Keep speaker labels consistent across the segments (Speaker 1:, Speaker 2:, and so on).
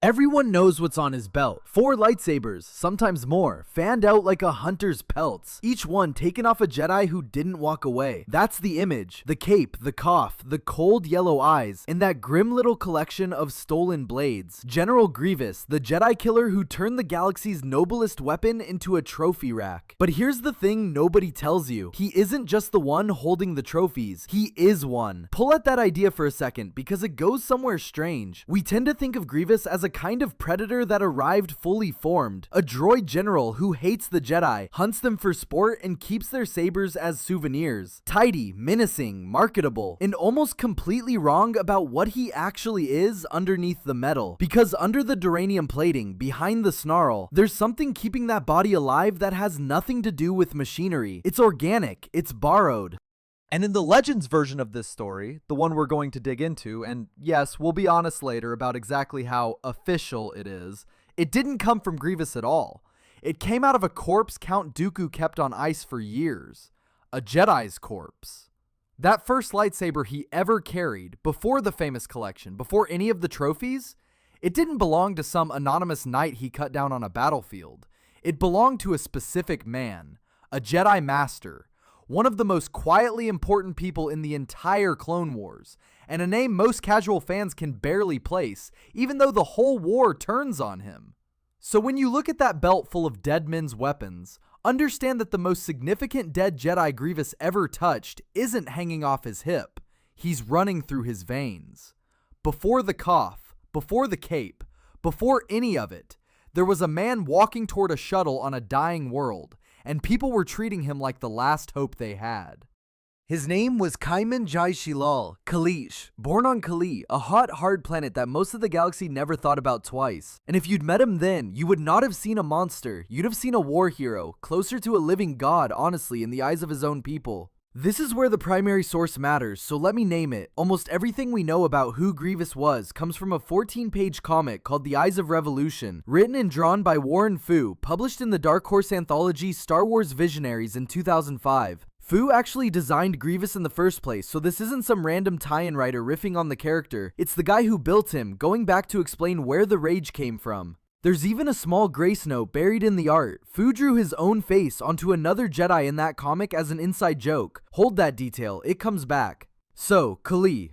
Speaker 1: Everyone knows what's on his belt. 4 lightsabers, sometimes more, fanned out like a hunter's pelts, each one taken off a Jedi who didn't walk away. That's the image. The cape, the cough, the cold yellow eyes, and that grim little collection of stolen blades. General Grievous, the Jedi killer who turned the galaxy's noblest weapon into a trophy rack. But here's the thing nobody tells you. He isn't just the one holding the trophies. He is one. Pull at that idea for a second, because it goes somewhere strange. We tend to think of Grievous as a kind of predator that arrived fully formed. A droid general who hates the Jedi, hunts them for sport, and keeps their sabers as souvenirs. Tidy, menacing, marketable, and almost completely wrong about what he actually is underneath the metal. Because under the duranium plating, behind the snarl, there's something keeping that body alive that has nothing to do with machinery. It's organic, it's borrowed.
Speaker 2: And in the Legends version of this story, the one we're going to dig into, and yes, we'll be honest later about exactly how official it is, it didn't come from Grievous at all. It came out of a corpse Count Dooku kept on ice for years. A Jedi's corpse. That first lightsaber he ever carried, before the famous collection, before any of the trophies, it didn't belong to some anonymous knight he cut down on a battlefield. It belonged to a specific man, a Jedi Master, one of the most quietly important people in the entire Clone Wars, and a name most casual fans can barely place, even though the whole war turns on him. So when you look at that belt full of dead men's weapons, understand that the most significant dead Jedi Grievous ever touched isn't hanging off his hip. He's running through his veins. Before the cough, before the cape, before any of it, there was a man walking toward a shuttle on a dying world, and people were treating him like the last hope they had. His name was Qymaen Sheelal, Kaleesh, born on Kaleesh, a hot, hard planet that most of the galaxy never thought about twice. And if you'd met him then, you would not have seen a monster, you'd have seen a war hero, closer to a living god, honestly, in the eyes of his own people. This is where the primary source matters, so let me name it. Almost everything we know about who Grievous was comes from a 14-page comic called The Eyes of Revolution, written and drawn by Warren Fu, published in the Dark Horse anthology Star Wars Visionaries in 2005. Fu actually designed Grievous in the first place, so this isn't some random tie-in writer riffing on the character. It's the guy who built him, going back to explain where the rage came from. There's even a small grace note buried in the art. Fu drew his own face onto another Jedi in that comic as an inside joke. Hold that detail, it comes back. So, Kaleesh.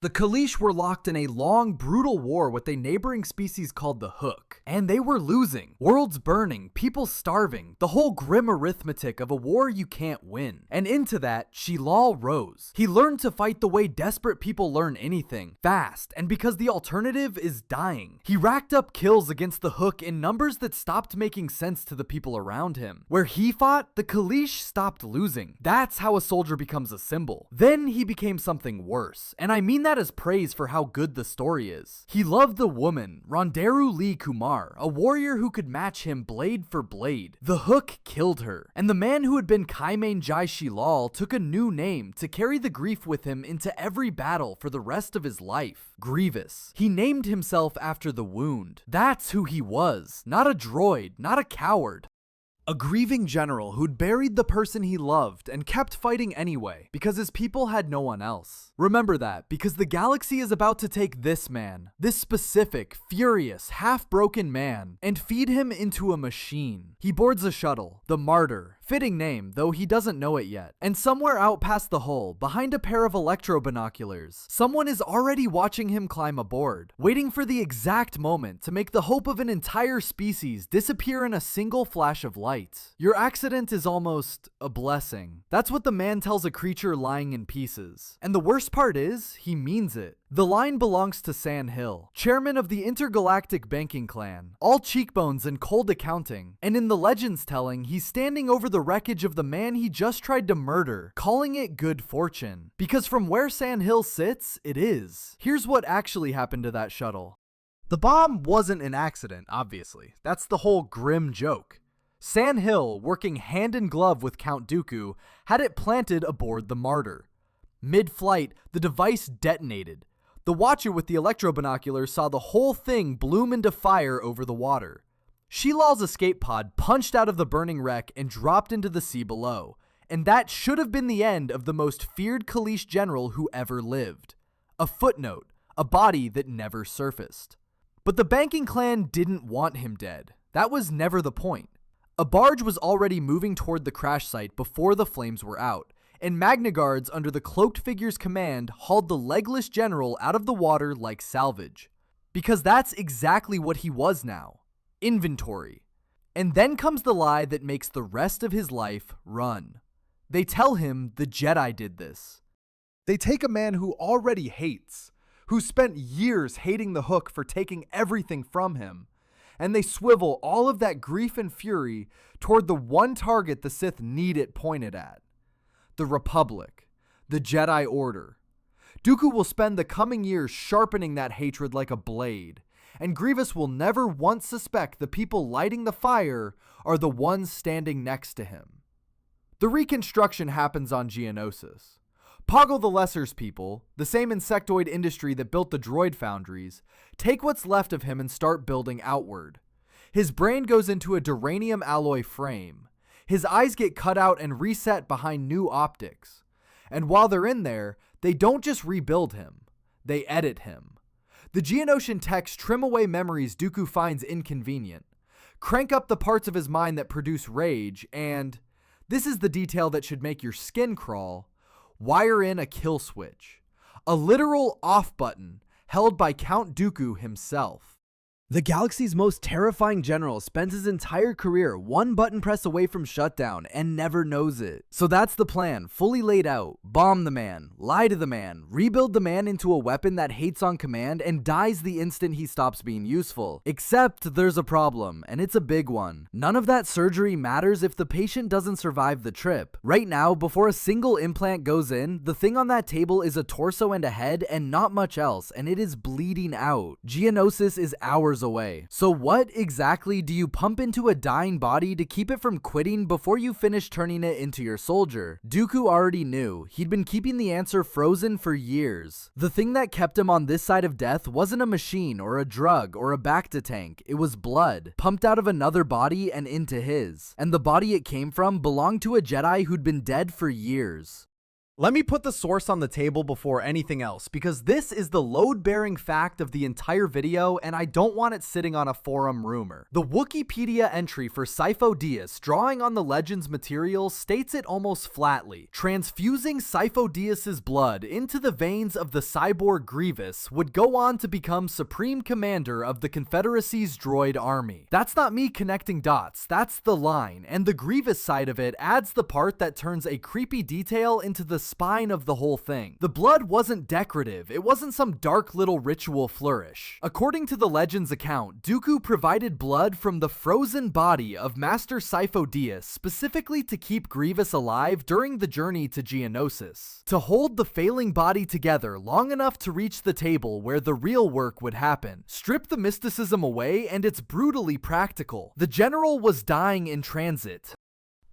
Speaker 2: The Kaleesh were locked in a long, brutal war with a neighboring species called the Hook. And they were losing. Worlds burning, people starving, the whole grim arithmetic of a war you can't win. And into that, Sheelal rose. He learned to fight the way desperate people learn anything, fast, and because the alternative is dying. He racked up kills against the Hook in numbers that stopped making sense to the people around him. Where he fought, the Kaleesh stopped losing. That's how a soldier becomes a symbol. Then he became something worse. And I mean that as praise for how good the story is. He loved the woman, Ronderu Lee Kumar, a warrior who could match him blade for blade. The Hook killed her, and the man who had been Qymaen Sheelal took a new name to carry the grief with him into every battle for the rest of his life. Grievous. He named himself after the wound. That's who he was. Not a droid, not a coward. A grieving general who'd buried the person he loved and kept fighting anyway, because his people had no one else. Remember that, because the galaxy is about to take this man, this specific, furious, half-broken man, and feed him into a machine. He boards a shuttle, the Martyr, fitting name, though he doesn't know it yet. And somewhere out past the hull, behind a pair of electro-binoculars, someone is already watching him climb aboard, waiting for the exact moment to make the hope of an entire species disappear in a single flash of light. Your accident is almost a blessing. That's what the man tells a creature lying in pieces. And the worst part is, he means it. The line belongs to San Hill, chairman of the intergalactic banking clan, all cheekbones and cold accounting. And in the Legends telling, he's standing over the wreckage of the man he just tried to murder, calling it good fortune. Because from where San Hill sits, it is. Here's what actually happened to that shuttle. The bomb wasn't an accident, obviously. That's the whole grim joke. San Hill, working hand in glove with Count Dooku, had it planted aboard the Martyr. Mid-flight, the device detonated. The watcher with the electro-binoculars saw the whole thing bloom into fire over the water. Sheelal's escape pod punched out of the burning wreck and dropped into the sea below. And that should have been the end of the most feared Kaleesh general who ever lived. A footnote, a body that never surfaced. But the banking clan didn't want him dead. That was never the point. A barge was already moving toward the crash site before the flames were out, and Magna Guards under the cloaked figure's command hauled the legless general out of the water like salvage. Because that's exactly what he was now. Inventory. And then comes the lie that makes the rest of his life run. They tell him the Jedi did this.
Speaker 1: They take a man who already hates, who spent years hating the Hook for taking everything from him, and they swivel all of that grief and fury toward the one target the Sith need it pointed at. The Republic. The Jedi Order. Dooku will spend the coming years sharpening that hatred like a blade, and Grievous will never once suspect the people lighting the fire are the ones standing next to him. The reconstruction happens on Geonosis. Poggle the Lesser's people, the same insectoid industry that built the droid foundries, take what's left of him and start building outward. His brain goes into a duranium alloy frame. His eyes get cut out and reset behind new optics. And while they're in there, they don't just rebuild him, they edit him. The Geonosian techs trim away memories Dooku finds inconvenient, crank up the parts of his mind that produce rage, and, this is the detail that should make your skin crawl, wire in a kill switch. A literal off button held by Count Dooku himself. The galaxy's most terrifying general spends his entire career one button press away from shutdown and never knows it. So that's the plan, fully laid out. Bomb the man, lie to the man, rebuild the man into a weapon that hates on command and dies the instant he stops being useful. Except there's a problem, and it's a big one. None of that surgery matters if the patient doesn't survive the trip. Right now, before a single implant goes in, the thing on that table is a torso and a head and not much else, and it is bleeding out. Geonosis is hours away. So what exactly do you pump into a dying body to keep it from quitting before you finish turning it into your soldier? Dooku already knew. He'd been keeping the answer frozen for years. The thing that kept him on this side of death wasn't a machine or a drug or a Bacta tank. It was blood, pumped out of another body and into his. And the body it came from belonged to a Jedi who'd been dead for years. Let me put the source on the table before anything else, because this is the load-bearing fact of the entire video, and I don't want it sitting on a forum rumor. The Wikipedia entry for Sifo-Dyas, drawing on the Legends material, states it almost flatly. Transfusing Sifo-Dyas' blood into the veins of the cyborg Grievous would go on to become Supreme Commander of the Confederacy's droid army. That's not me connecting dots, that's the line, and the Grievous side of it adds the part that turns a creepy detail into the spine of the whole thing. The blood wasn't decorative, it wasn't some dark little ritual flourish. According to the Legends account, Dooku provided blood from the frozen body of Master Sifo-Dyas specifically to keep Grievous alive during the journey to Geonosis, to hold the failing body together long enough to reach the table where the real work would happen. Strip the mysticism away and it's brutally practical. The general was dying in transit.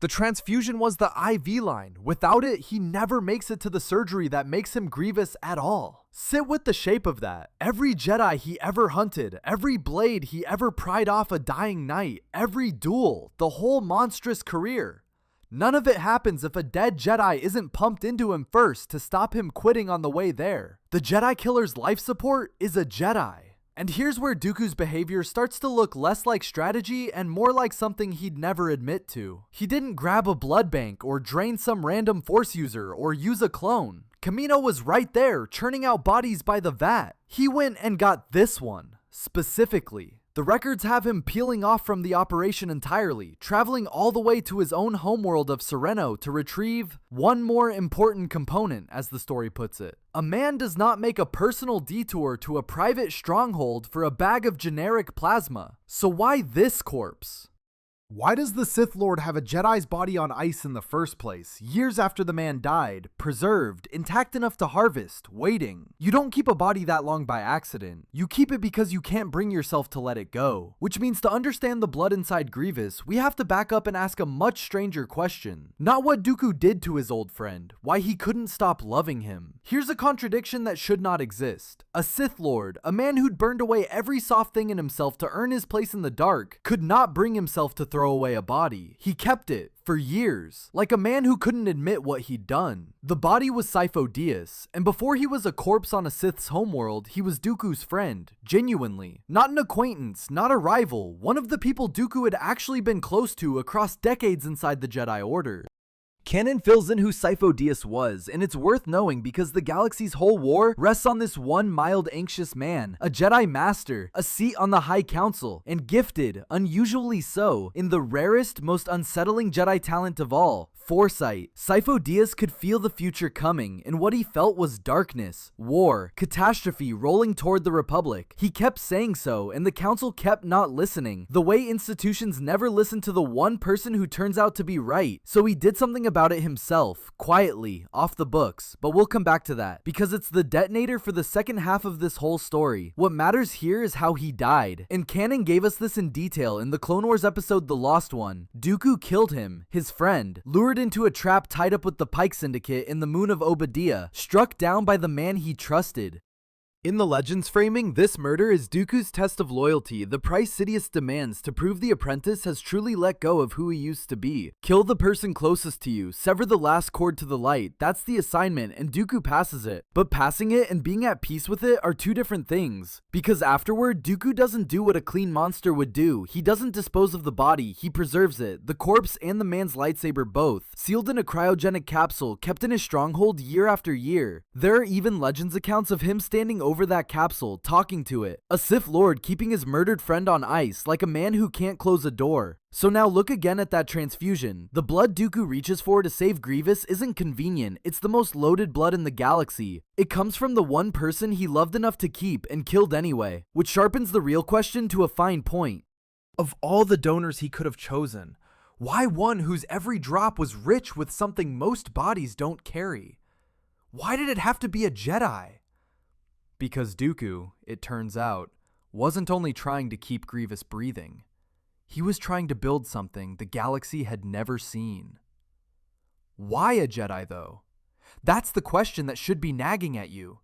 Speaker 1: The transfusion was the IV line. Without it, he never makes it to the surgery that makes him Grievous at all. Sit with the shape of that. Every Jedi he ever hunted, every blade he ever pried off a dying knight, every duel, the whole monstrous career. None of it happens if a dead Jedi isn't pumped into him first to stop him quitting on the way there. The Jedi killer's life support is a Jedi. And here's where Dooku's behavior starts to look less like strategy and more like something he'd never admit to. He didn't grab a blood bank or drain some random Force user or use a clone. Kamino was right there, churning out bodies by the vat. He went and got this one, specifically. The records have him peeling off from the operation entirely, traveling all the way to his own homeworld of Sereno to retrieve one more important component, as the story puts it. A man does not make a personal detour to a private stronghold for a bag of generic plasma. So why this corpse? Why does the Sith Lord have a Jedi's body on ice in the first place, years after the man died, preserved, intact enough to harvest, waiting? You don't keep a body that long by accident. You keep it because you can't bring yourself to let it go. Which means to understand the blood inside Grievous, we have to back up and ask a much stranger question. Not what Dooku did to his old friend, why he couldn't stop loving him. Here's a contradiction that should not exist. A Sith Lord, a man who'd burned away every soft thing in himself to earn his place in the dark, could not bring himself to throw throw away a body. He kept it for years, like a man who couldn't admit what he'd done. The body was Sifo-Dyas, and before he was a corpse on a Sith's homeworld, he was Dooku's friend, genuinely. Not an acquaintance, not a rival, one of the people Dooku had actually been close to across decades inside the Jedi Order. Canon fills in who Sifo-Dyas was, and it's worth knowing because the galaxy's whole war rests on this one mild, anxious man, a Jedi Master, a seat on the High Council, and gifted, unusually so, in the rarest, most unsettling Jedi talent of all, foresight. Sifo-Dyas could feel the future coming, and what he felt was darkness, war, catastrophe rolling toward the Republic. He kept saying so, and the Council kept not listening, the way institutions never listen to the one person who turns out to be right. So he did something about it himself, quietly, off the books, but we'll come back to that, because it's the detonator for the second half of this whole story. What matters here is how he died, and canon gave us this in detail in the Clone Wars episode The Lost One. Dooku killed him, his friend, lured into a trap tied up with the Pike Syndicate in the moon of Obadiah, struck down by the man he trusted. In the Legends framing, this murder is Dooku's test of loyalty, the price Sidious demands to prove the apprentice has truly let go of who he used to be. Kill the person closest to you, sever the last cord to the light, that's the assignment, and Dooku passes it. But passing it and being at peace with it are two different things. Because afterward, Dooku doesn't do what a clean monster would do. He doesn't dispose of the body, he preserves it, the corpse and the man's lightsaber both, sealed in a cryogenic capsule, kept in his stronghold year after year. There are even Legends accounts of him standing over that capsule, talking to it. A Sith Lord keeping his murdered friend on ice, like a man who can't close a door. So now look again at that transfusion. The blood Dooku reaches for to save Grievous isn't convenient, it's the most loaded blood in the galaxy. It comes from the one person he loved enough to keep and killed anyway, which sharpens the real question to a fine point.
Speaker 2: Of all the donors he could have chosen, why one whose every drop was rich with something most bodies don't carry? Why did it have to be a Jedi? Because Dooku, it turns out, wasn't only trying to keep Grievous breathing. He was trying to build something the galaxy had never seen. Why a Jedi, though? That's the question that should be nagging at you.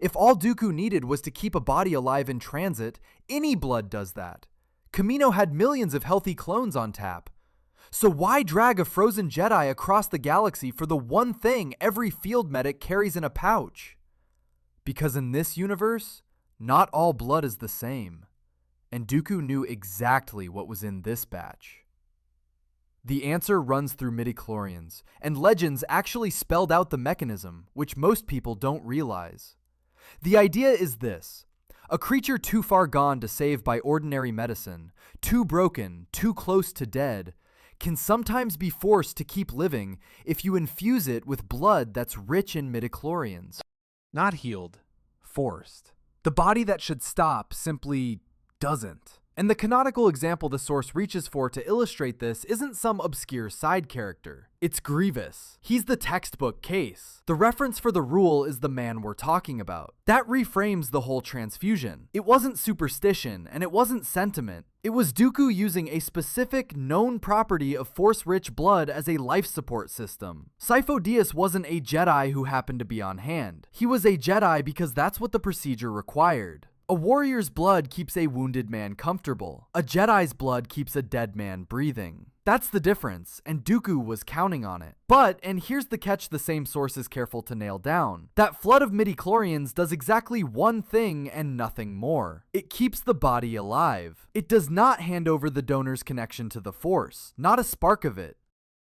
Speaker 2: If all Dooku needed was to keep a body alive in transit, any blood does that. Kamino had millions of healthy clones on tap. So why drag a frozen Jedi across the galaxy for the one thing every field medic carries in a pouch? Because in this universe, not all blood is the same, and Dooku knew exactly what was in this batch. The answer runs through midichlorians, and Legends actually spelled out the mechanism, which most people don't realize. The idea is this: a creature too far gone to save by ordinary medicine, too broken, too close to dead, can sometimes be forced to keep living if you infuse it with blood that's rich in midichlorians. Not healed, forced. The body that should stop simply doesn't. And the canonical example the source reaches for to illustrate this isn't some obscure side character. It's Grievous. He's the textbook case. The reference for the rule is the man we're talking about. That reframes the whole transfusion. It wasn't superstition, and it wasn't sentiment. It was Dooku using a specific, known property of force-rich blood as a life support system. Sifo-Dyas wasn't a Jedi who happened to be on hand. He was a Jedi because that's what the procedure required. A warrior's blood keeps a wounded man comfortable. A Jedi's blood keeps a dead man breathing. That's the difference, and Dooku was counting on it. But, and here's the catch the same source is careful to nail down, that flood of midichlorians does exactly one thing and nothing more. It keeps the body alive. It does not hand over the donor's connection to the Force, not a spark of it.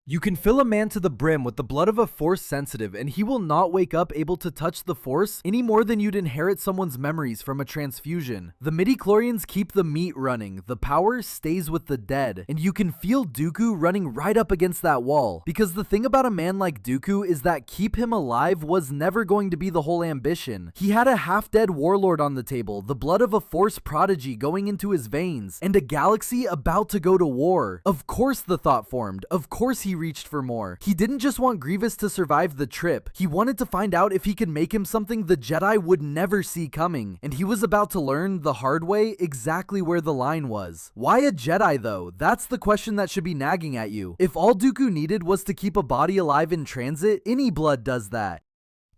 Speaker 2: You can fill a man to the brim with the blood of a Force sensitive and he will not wake up able to touch the Force any more than you'd inherit someone's memories from a transfusion. The midichlorians keep the meat running, the power stays with the dead, and you can feel Dooku running right up against that wall. Because the thing about a man like Dooku is that keep him alive was never going to be the whole ambition. He had a half-dead warlord on the table, the blood of a Force prodigy going into his veins, and a galaxy about to go to war. Of course the thought formed, of course he reached for more. He didn't just want Grievous to survive the trip, he wanted to find out if he could make him something the Jedi would never see coming, and he was about to learn the hard way exactly where the line was. Why a Jedi though? That's the question that should be nagging at you. If all Dooku needed was to keep a body alive in transit, any blood does that.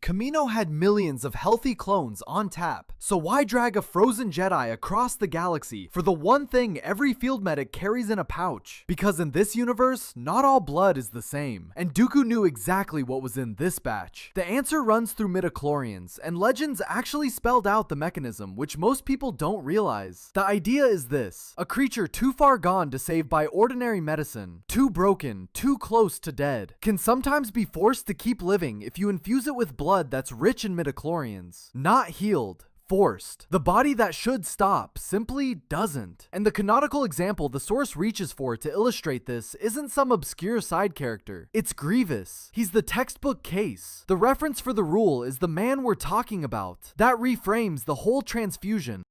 Speaker 2: Kamino had millions of healthy clones on tap, so why drag a frozen Jedi across the galaxy for the one thing every field medic carries in a pouch? Because in this universe, not all blood is the same, and Dooku knew exactly what was in this batch. The answer runs through midichlorians, and Legends actually spelled out the mechanism, which most people don't realize. The idea is this: a creature too far gone to save by ordinary medicine, too broken, too close to dead, can sometimes be forced to keep living if you infuse it with blood that's rich in midichlorians. Not healed, forced. The body that should stop simply doesn't. And the canonical example the source reaches for to illustrate this isn't some obscure side character. It's Grievous. He's the textbook case. The reference for the rule is the man we're talking about. That reframes the whole transfusion.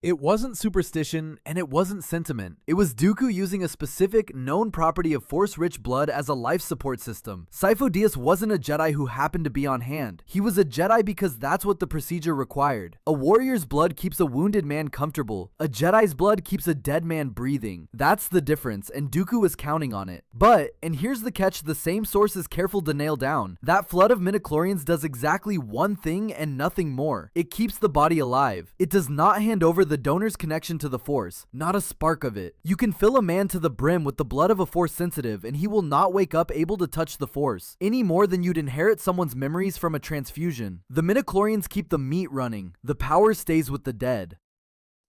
Speaker 1: It wasn't superstition, and it wasn't sentiment. It was Dooku using a specific, known property of Force-rich blood as a life support system. Sifo-Dyas wasn't a Jedi who happened to be on hand. He was a Jedi because that's what the procedure required. A warrior's blood keeps a wounded man comfortable. A Jedi's blood keeps a dead man breathing. That's the difference, and Dooku was counting on it. But, and here's the catch the same source is careful to nail down, that flood of midichlorians does exactly one thing and nothing more. It keeps the body alive. It does not hand over the donor's connection to the Force, not a spark of it. You can fill a man to the brim with the blood of a Force sensitive and he will not wake up able to touch the Force, any more than you'd inherit someone's memories from a transfusion. The midichlorians keep the meat running. The power stays with the dead.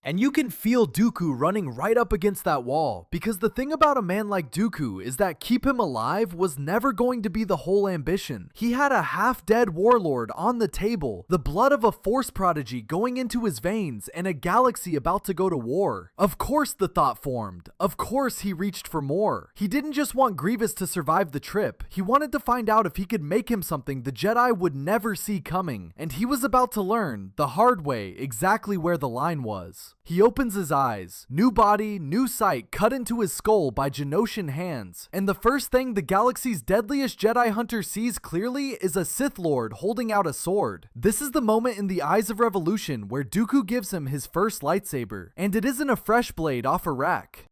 Speaker 1: And you can feel Dooku running right up against that wall, because the thing about a man like Dooku is that keep him alive was never going to be the whole ambition. He had a half-dead warlord on the table, the blood of a Force prodigy going into his veins, and a galaxy about to go to war. Of course the thought formed. Of course he reached for more. He didn't just want Grievous to survive the trip. He wanted to find out if he could make him something the Jedi would never see coming. And he was about to learn, the hard way, exactly where the line was. He opens his eyes. New body, new sight cut into his skull by Geonosian hands. And the first thing the galaxy's deadliest Jedi-hunter sees clearly is a Sith Lord holding out a sword. This is the moment in the Eyes of Revolution where Dooku gives him his first lightsaber. And it isn't a fresh blade off a rack.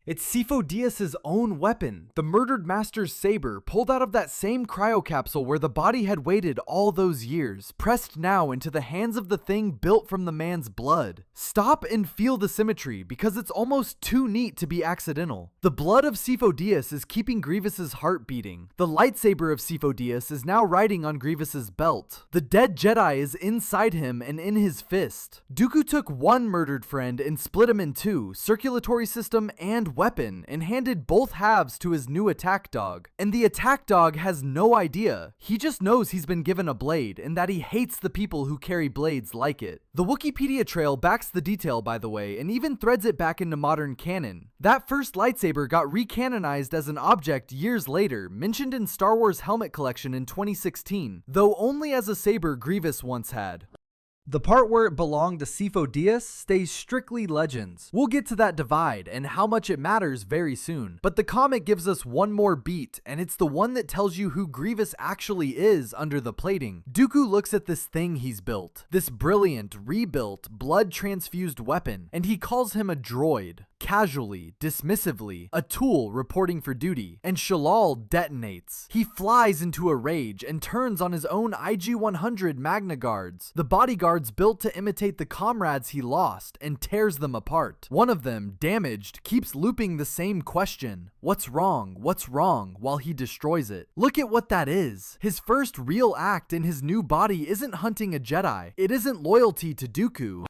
Speaker 1: It's Sifo-Dyas' own weapon, the murdered master's saber, pulled out of that same cryo capsule where the body had waited all those years, pressed now into the hands of the thing built from the man's blood. Stop and feel the symmetry, because it's almost too neat to be accidental. The blood of Sifo-Dyas is keeping Grievous's heart beating. The lightsaber of Sifo-Dyas is now riding on Grievous's belt. The dead Jedi is inside him and in his fist. Dooku took one murdered friend and split him in two, circulatory system and weapon, and handed both halves to his new attack dog. And the attack dog has no idea. He just knows he's been given a blade and that he hates the people who carry blades like it. The Wikipedia trail backs the detail, by the way, and even threads it back into modern canon. That first lightsaber got recanonized as an object years later, mentioned in Star Wars Helmet Collection in 2016, though only as a saber Grievous once had. The part where it belonged to Sifo-Dyas stays strictly Legends. We'll get to that divide and how much it matters very soon. But the comic gives us one more beat, and it's the one that tells you who Grievous actually is under the plating. Dooku looks at this thing he's built, this brilliant, rebuilt, blood-transfused weapon, and he calls him a droid. Casually, dismissively, a tool reporting for duty, and Sheelal detonates. He flies into a rage and turns on his own IG-100 Magna Guards, the bodyguards built to imitate the comrades he lost, and tears them apart. One of them, damaged, keeps looping the same question, what's wrong, while he destroys it. Look at what that is. His first real act in his new body isn't hunting a Jedi. It isn't loyalty to Dooku.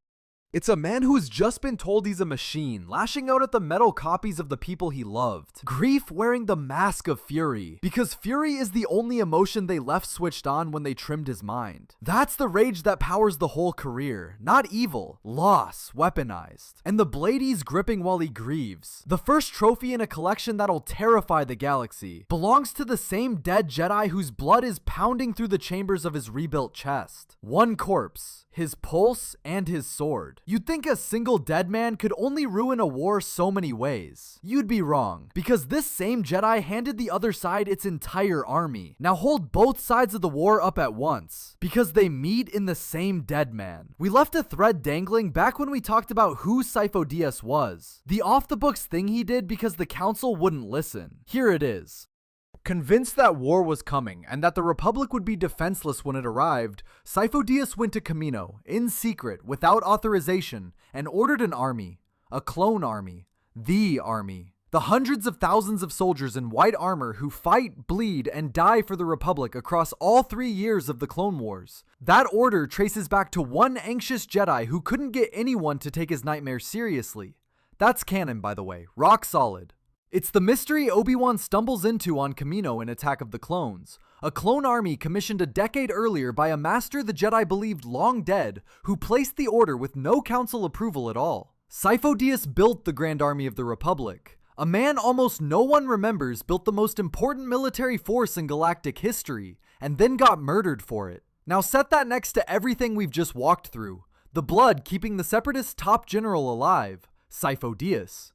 Speaker 1: It's a man who's just been told he's a machine, lashing out at the metal copies of the people he loved. Grief wearing the mask of fury, because fury is the only emotion they left switched on when they trimmed his mind. That's the rage that powers the whole career, not evil, loss, weaponized. And the blade he's gripping while he grieves, the first trophy in a collection that'll terrify the galaxy, belongs to the same dead Jedi whose blood is pounding through the chambers of his rebuilt chest. One corpse, his pulse, and his sword. You'd think a single dead man could only ruin a war so many ways. You'd be wrong, because this same Jedi handed the other side its entire army. Now hold both sides of the war up at once, because they meet in the same dead man. We left a thread dangling back when we talked about who Sifo-Dyas was. The off-the-books thing he did because the council wouldn't listen. Here it is.
Speaker 2: Convinced that war was coming and that the Republic would be defenseless when it arrived, Sifo-Dyas went to Kamino, in secret, without authorization, and ordered an army. A clone army. The army. The hundreds of thousands of soldiers in white armor who fight, bleed, and die for the Republic across all 3 years of the Clone Wars. That order traces back to one anxious Jedi who couldn't get anyone to take his nightmares seriously. That's canon, by the way. Rock solid. It's the mystery Obi-Wan stumbles into on Kamino in Attack of the Clones. A clone army commissioned a decade earlier by a master the Jedi believed long dead, who placed the order with no council approval at all. Sifo-Dyas built the Grand Army of the Republic. A man almost no one remembers built the most important military force in galactic history, and then got murdered for it. Now set that next to everything we've just walked through. The blood keeping the Separatist top general alive, Sifo-Dyas.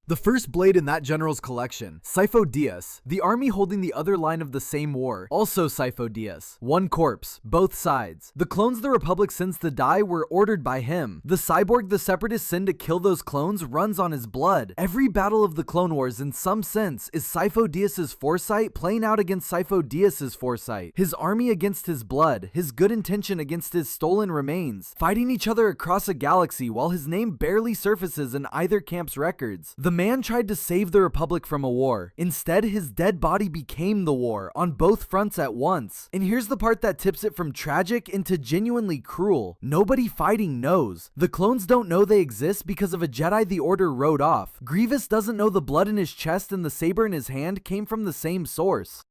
Speaker 2: The first blade in that general's collection, Sifo-Dyas, the army holding the other line of the same war, also Sifo-Dyas. One corpse, both sides. The clones the Republic sends to die were ordered by him. The cyborg the Separatists send to kill those clones runs on his blood. Every battle of the Clone Wars, in some sense, is Sifo-Dyas' foresight playing out against Sifo-Dyas' foresight. His army against his blood, his good intention against his stolen remains, fighting each other across a galaxy while his name barely surfaces in either camp's records. The man tried to save the Republic from a war. Instead, his dead body became the war, on both fronts at once. And here's the part that tips it from tragic into genuinely cruel. Nobody fighting knows. The clones don't know they exist because of a Jedi the Order wrote off. Grievous doesn't know the blood in his chest and the saber in his hand came from the same source.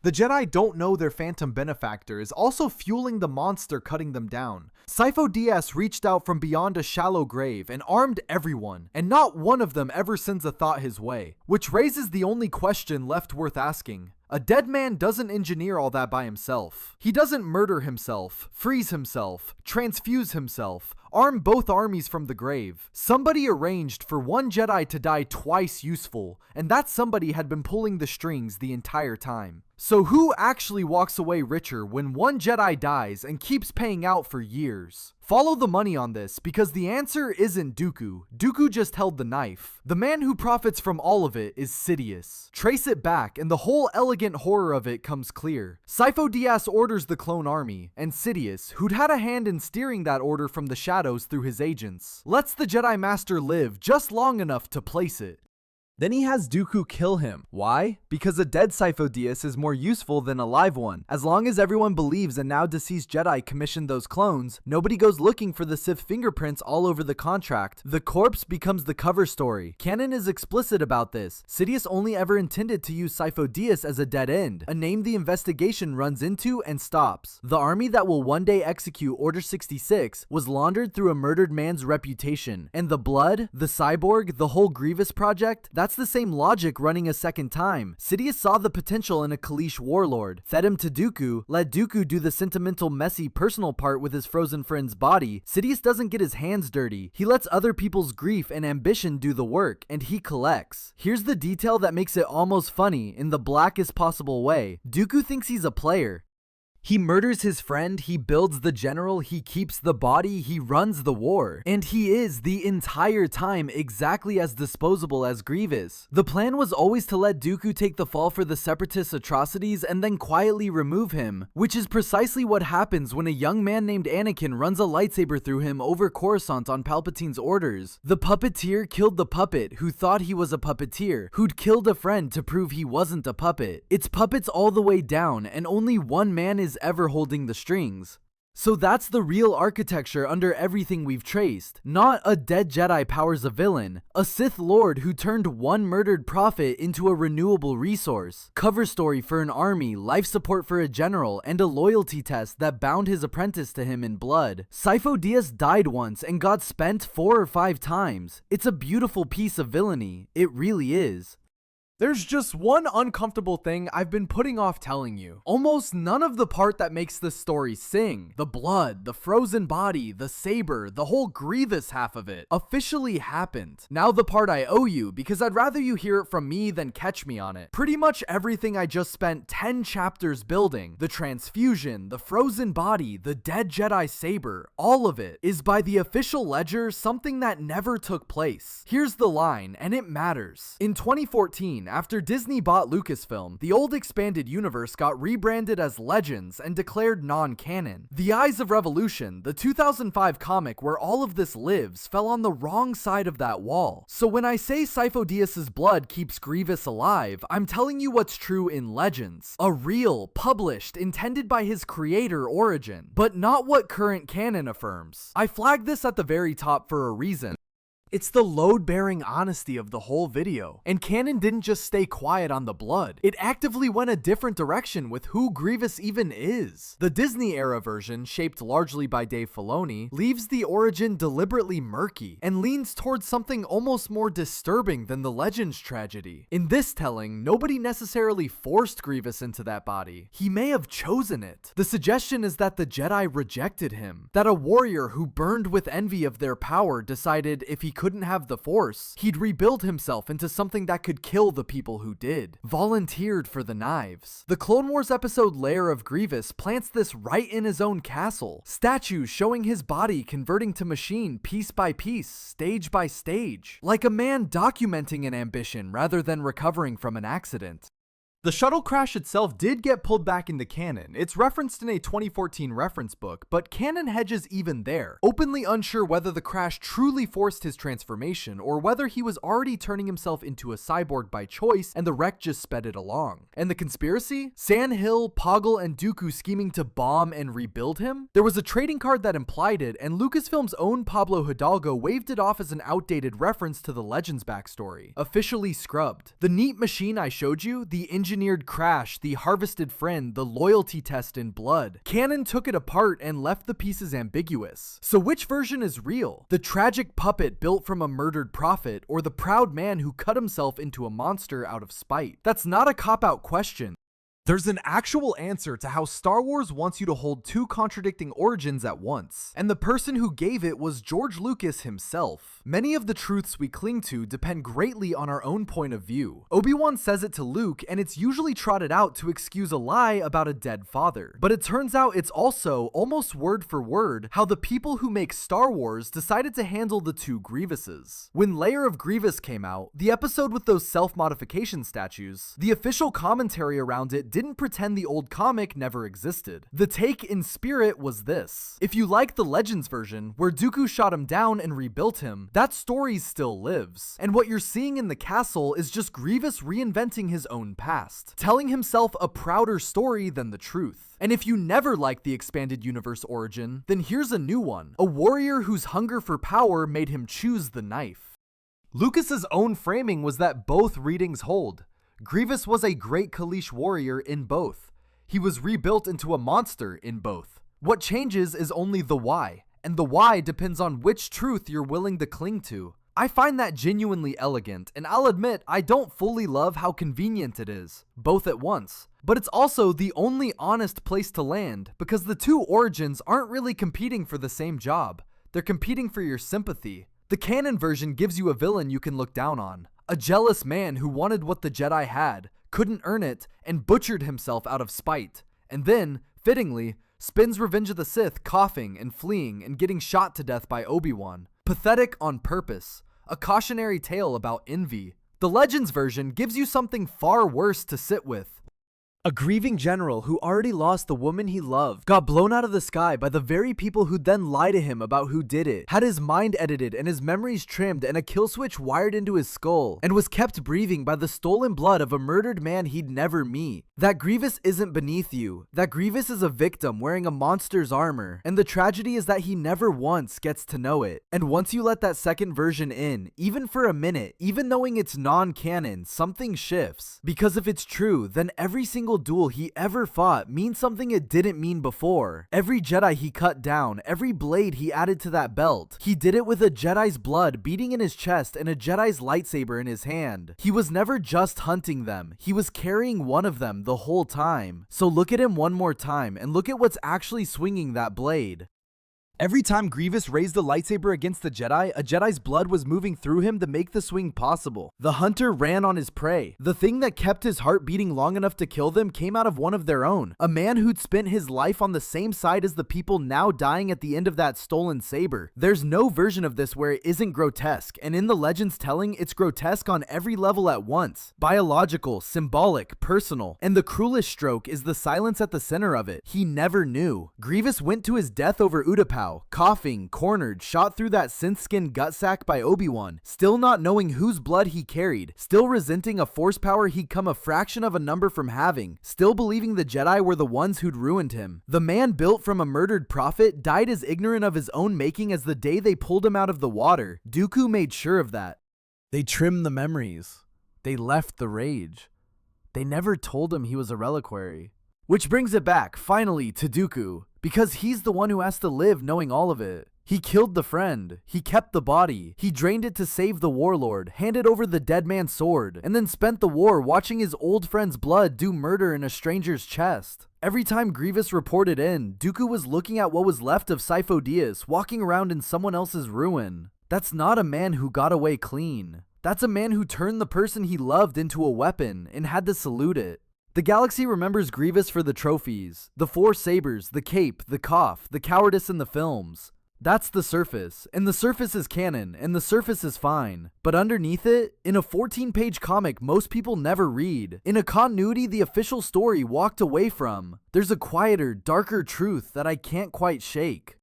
Speaker 2: The Jedi don't know their phantom benefactor is also fueling the monster cutting them down. Sifo-Dyas reached out from beyond a shallow grave and armed everyone, and not one of them ever sends a thought his way. Which raises the only question left worth asking. A dead man doesn't engineer all that by himself. He doesn't murder himself, freeze himself, transfuse himself, arm both armies from the grave. Somebody arranged for one Jedi to die twice useful, and that somebody had been pulling the strings the entire time. So who actually walks away richer when one Jedi dies and keeps paying out for years? Follow the money on this, because the answer isn't Dooku. Dooku just held the knife. The man who profits from all of it is Sidious. Trace it back, and the whole elegant horror of it comes clear. Sifo-Dyas orders the clone army, and Sidious, who'd had a hand in steering that order from the shadows through his agents, lets the Jedi Master live just long enough to place it. Then he has Dooku kill him. Why? Because a dead Sifo-Dyas is more useful than a live one. As long as everyone believes a now deceased Jedi commissioned those clones, nobody goes looking for the Sith fingerprints all over the contract. The corpse becomes the cover story. Canon is explicit about this. Sidious only ever intended to use Sifo-Dyas as a dead end, a name the investigation runs into and stops. The army that will one day execute Order 66 was laundered through a murdered man's reputation. And the blood, the cyborg, the whole Grievous project, that's the same logic running a second time. Sidious saw the potential in a Kaleesh warlord, fed him to Dooku, let Dooku do the sentimental, messy, personal part with his frozen friend's body. Sidious doesn't get his hands dirty. He lets other people's grief and ambition do the work, and he collects. Here's the detail that makes it almost funny in the blackest possible way. Dooku thinks he's a player. He murders his friend, he builds the general, he keeps the body, he runs the war. And he is, the entire time, exactly as disposable as Grievous. The plan was always to let Dooku take the fall for the Separatist atrocities and then quietly remove him, which is precisely what happens when a young man named Anakin runs a lightsaber through him over Coruscant on Palpatine's orders. The puppeteer killed the puppet who thought he was a puppeteer, who'd killed a friend to prove he wasn't a puppet. It's puppets all the way down, and only one man is ever holding the strings. So that's the real architecture under everything we've traced. Not a dead Jedi powers a villain, a Sith Lord who turned one murdered prophet into a renewable resource, cover story for an army, life support for a general, and a loyalty test that bound his apprentice to him in blood. Sifo-Dyas died once and got spent 4 or 5 times. It's a beautiful piece of villainy. It really is. There's just one uncomfortable thing I've been putting off telling you. Almost none of the part that makes this story sing, the blood, the frozen body, the saber, the whole Grievous half of it, officially happened. Now the part I owe you, because I'd rather you hear it from me than catch me on it. Pretty much everything I just spent 10 chapters building, the transfusion, the frozen body, the dead Jedi saber, all of it, is by the official ledger something that never took place. Here's the line, and it matters. In 2014,
Speaker 1: after Disney bought Lucasfilm, the old expanded universe got rebranded as Legends and declared non-canon. The Eyes of Revolution, the 2005 comic where all of this lives, fell on the wrong side of that wall. So when I say Sifo-Dyas' blood keeps Grievous alive, I'm telling you what's true in Legends. A real, published, intended by his creator origin, but not what current canon affirms. I flagged this at the very top for a reason. It's the load-bearing honesty of the whole video. And canon didn't just stay quiet on the blood. It actively went a different direction with who Grievous even is. The Disney-era version, shaped largely by Dave Filoni, leaves the origin deliberately murky and leans towards something almost more disturbing than the Legends tragedy. In this telling, nobody necessarily forced Grievous into that body. He may have chosen it. The suggestion is that the Jedi rejected him. That a warrior who burned with envy of their power decided if he couldn't have the Force, he'd rebuild himself into something that could kill the people who did. Volunteered for the knives. The Clone Wars episode Lair of Grievous plants this right in his own castle. Statues showing his body converting to machine piece by piece, stage by stage. Like a man documenting an ambition rather than recovering from an accident. The shuttle crash itself did get pulled back into canon. It's referenced in a 2014 reference book, but canon hedges even there, openly unsure whether the crash truly forced his transformation or whether he was already turning himself into a cyborg by choice and the wreck just sped it along. And the conspiracy? San Hill, Poggle, and Dooku scheming to bomb and rebuild him? There was a trading card that implied it, and Lucasfilm's own Pablo Hidalgo waved it off as an outdated reference to the Legends backstory, officially scrubbed. The neat machine I showed you, the engineered crash, the harvested friend, the loyalty test in blood. Canon took it apart and left the pieces ambiguous. So which version is real? The tragic puppet built from a murdered prophet, or the proud man who cut himself into a monster out of spite? That's not a cop-out question. There's an actual answer to how Star Wars wants you to hold two contradicting origins at once, and the person who gave it was George Lucas himself. Many of the truths we cling to depend greatly on our own point of view. Obi-Wan says it to Luke, and it's usually trotted out to excuse a lie about a dead father. But it turns out it's also, almost word for word, how the people who make Star Wars decided to handle the two Grievouses. When Lair of Grievous came out, the episode with those self-modification statues, the official commentary around it didn't pretend the old comic never existed. The take in spirit was this. If you like the Legends version, where Dooku shot him down and rebuilt him, that story still lives. And what you're seeing in the castle is just Grievous reinventing his own past, telling himself a prouder story than the truth. And if you never liked the expanded universe origin, then here's a new one. A warrior whose hunger for power made him choose the knife. Lucas's own framing was that both readings hold. Grievous was a great Kaleesh warrior in both. He was rebuilt into a monster in both. What changes is only the why, and the why depends on which truth you're willing to cling to. I find that genuinely elegant, and I'll admit I don't fully love how convenient it is, both at once. But it's also the only honest place to land, because the two origins aren't really competing for the same job. They're competing for your sympathy. The canon version gives you a villain you can look down on. A jealous man who wanted what the Jedi had, couldn't earn it, and butchered himself out of spite. And then, fittingly, spends Revenge of the Sith coughing and fleeing and getting shot to death by Obi-Wan. Pathetic on purpose. A cautionary tale about envy. The Legends version gives you something far worse to sit with. A grieving general who already lost the woman he loved got blown out of the sky by the very people who'd then lie to him about who did it, had his mind edited and his memories trimmed and a kill switch wired into his skull, and was kept breathing by the stolen blood of a murdered man he'd never meet. That Grievous isn't beneath you. That Grievous is a victim wearing a monster's armor, and the tragedy is that he never once gets to know it. And once you let that second version in, even for a minute, even knowing it's non-canon, something shifts. Because if it's true, then every single duel he ever fought means something it didn't mean before. Every Jedi he cut down, every blade he added to that belt, he did it with a Jedi's blood beating in his chest and a Jedi's lightsaber in his hand. He was never just hunting them, he was carrying one of them the whole time. So look at him one more time and look at what's actually swinging that blade. Every time Grievous raised the lightsaber against the Jedi, a Jedi's blood was moving through him to make the swing possible. The hunter ran on his prey. The thing that kept his heart beating long enough to kill them came out of one of their own. A man who'd spent his life on the same side as the people now dying at the end of that stolen saber. There's no version of this where it isn't grotesque, and in the legend's telling, it's grotesque on every level at once. Biological, symbolic, personal, and the cruelest stroke is the silence at the center of it. He never knew. Grievous went to his death over Utapau, coughing, cornered, shot through that synth-skin gut sack by Obi-Wan, still not knowing whose blood he carried, still resenting a force power he'd come a fraction of a number from having, still believing the Jedi were the ones who'd ruined him. The man built from a murdered prophet died as ignorant of his own making as the day they pulled him out of the water. Dooku made sure of that. They trimmed the memories. They left the rage. They never told him he was a reliquary. Which brings it back, finally, to Dooku. Because he's the one who has to live knowing all of it. He killed the friend, he kept the body, he drained it to save the warlord, handed over the dead man's sword, and then spent the war watching his old friend's blood do murder in a stranger's chest. Every time Grievous reported in, Dooku was looking at what was left of Sifo-Dyas walking around in someone else's ruin. That's not a man who got away clean. That's a man who turned the person he loved into a weapon and had to salute it. The galaxy remembers Grievous for the trophies, the 4 sabers, the cape, the cough, the cowardice in the films. That's the surface, and the surface is canon, and the surface is fine. But underneath it, in a 14-page comic most people never read, in a continuity the official story walked away from, there's a quieter, darker truth that I can't quite shake.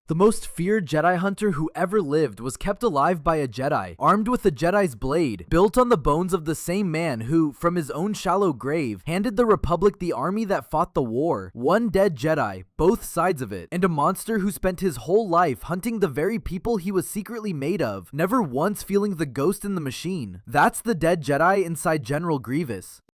Speaker 1: The most feared Jedi-hunter who ever lived was kept alive by a Jedi, armed with a Jedi's blade, built on the bones of the same man who, from his own shallow grave, handed the Republic the army that fought the war. One dead Jedi, both sides of it, and a monster who spent his whole life hunting the very people he was secretly made of, never once feeling the ghost in the machine. That's the dead Jedi inside General Grievous.